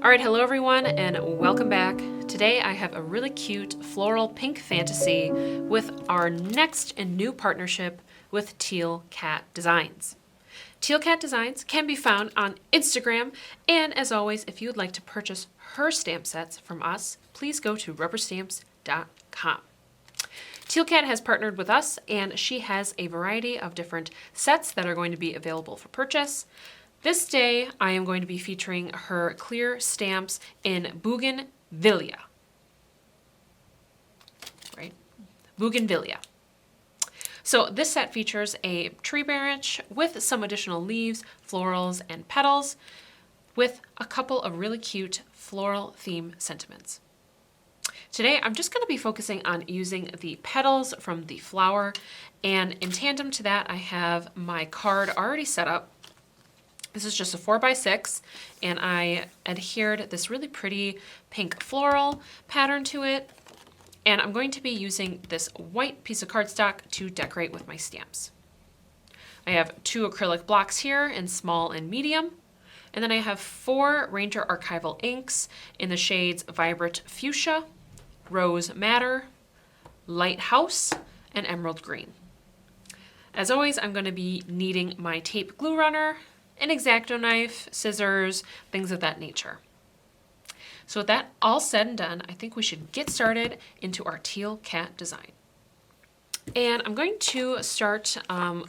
Alright, hello everyone and welcome back. Today I have a really cute floral pink fantasy with our next and new partnership with Teal Cat Designs. Teal Cat Designs can be found on Instagram, and as always, if you would like to purchase her stamp sets from us, please go to RubberStamps.com. Teal Cat has partnered with us, and she has a variety of different sets that are going to be available for purchase. This day, I am going to be featuring her clear stamps in Bougainvillea. Right? Bougainvillea. So this set features a tree branch with some additional leaves, florals, and petals, with a couple of really cute floral theme sentiments. Today, I'm just going to be focusing on using the petals from the flower, and in tandem to that, I have my card already set up. This is just a 4x6, and I adhered this really pretty pink floral pattern to it. And I'm going to be using this white piece of cardstock to decorate with my stamps. I have 2 acrylic blocks here in small and medium. And then I have 4 Ranger Archival inks in the shades Vibrant Fuchsia, Rose Madder, Lighthouse, and Emerald Green. As always, I'm going to be needing my tape glue runner, an X-Acto knife, scissors, things of that nature. So with that all said and done, I think we should get started into our Teal Cat design. And I'm going to start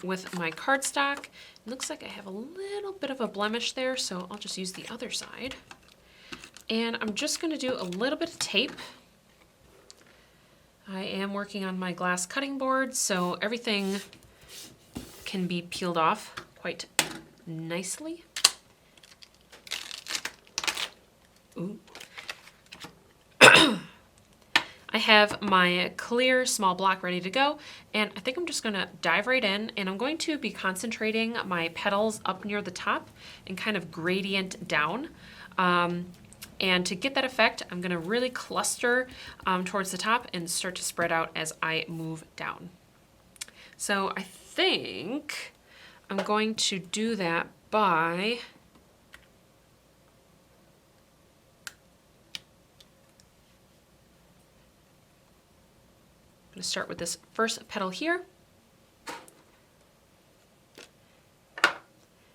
with my cardstock. It looks like I have a little bit of a blemish there, so I'll just use the other side. And I'm just going to do a little bit of tape. I am working on my glass cutting board, so everything can be peeled off quite nicely. Ooh. I have my clear small block ready to go, and I think I'm just going to dive right in, and I'm going to be concentrating my petals up near the top and kind of gradient down. And to get that effect, I'm going to really cluster towards the top and start to spread out as I move down. So I think I'm going to do that by I'm going to start with this first petal here.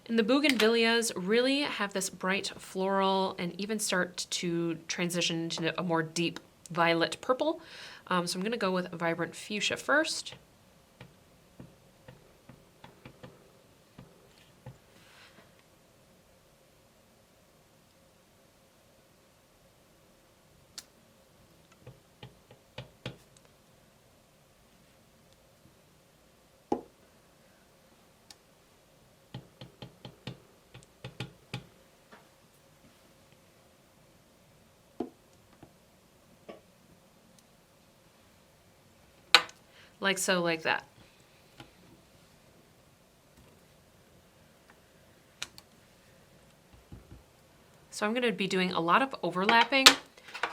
And the bougainvilleas really have this bright floral and even start to transition into a more deep violet purple. So I'm going to go with Vibrant Fuchsia first. Like so, like that. So I'm going to be doing a lot of overlapping,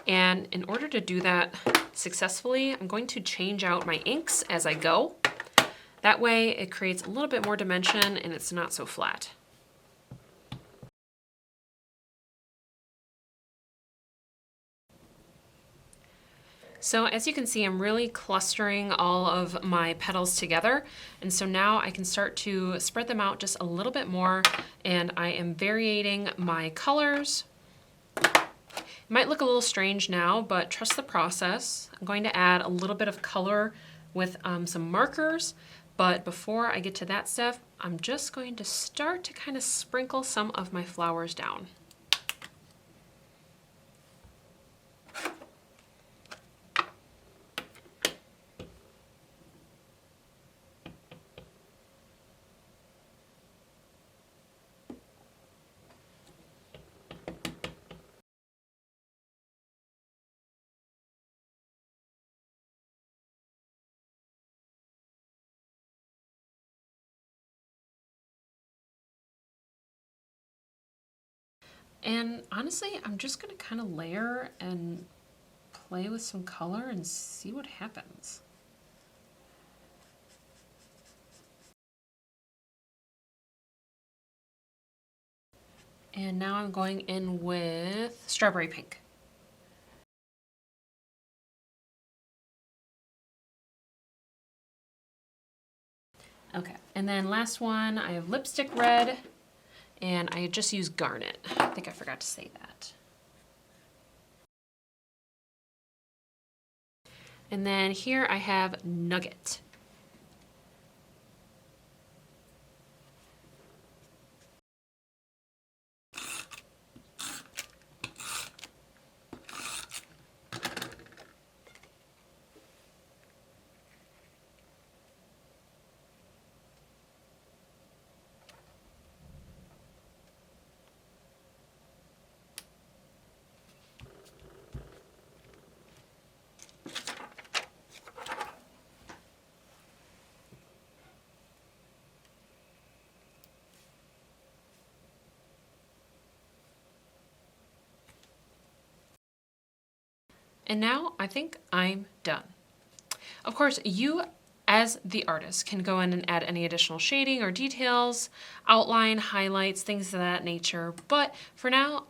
and in order to do that successfully, I'm going to change out my inks as I go. That way it creates a little bit more dimension and it's not so flat. So as you can see, I'm really clustering all of my petals together. And so now I can start to spread them out just a little bit more, and I am varying my colors. It might look a little strange now, but trust the process. I'm going to add a little bit of color with some markers, but before I get to that step, I'm just going to start to kind of sprinkle some of my flowers down. And honestly, I'm just going to kind of layer and play with some color and see what happens. And now I'm going in with strawberry pink. Okay, and then last one, I have lipstick red, and I just used garnet. I think I forgot to say that. And then here I have nugget. And now I think I'm done. Of course, you as the artist can go in and add any additional shading or details, outline, highlights, things of that nature. But for now,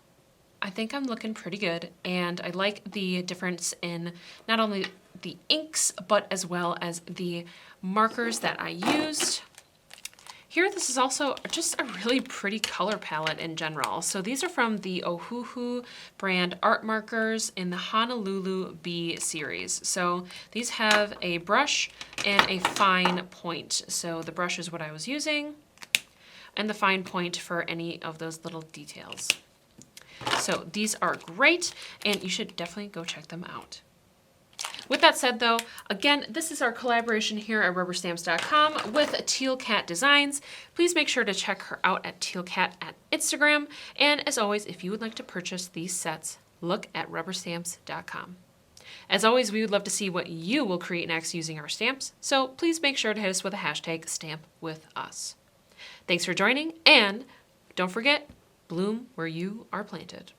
I think I'm looking pretty good, and I like the difference in not only the inks, but as well as the markers that I used. Here, this is also just a really pretty color palette in general. So these are from the Ohuhu brand art markers in the Honolulu Bee series. So these have a brush and a fine point. So the brush is what I was using, and the fine point for any of those little details. So these are great, and you should definitely go check them out. With that said, though, again, this is our collaboration here at RubberStamps.com with Teal Cat Designs. Please make sure to check her out at Teal Cat at Instagram. And as always, if you would like to purchase these sets, look at RubberStamps.com. As always, we would love to see what you will create next using our stamps, so please make sure to hit us with the hashtag #StampWithUs. Thanks for joining, and don't forget, bloom where you are planted.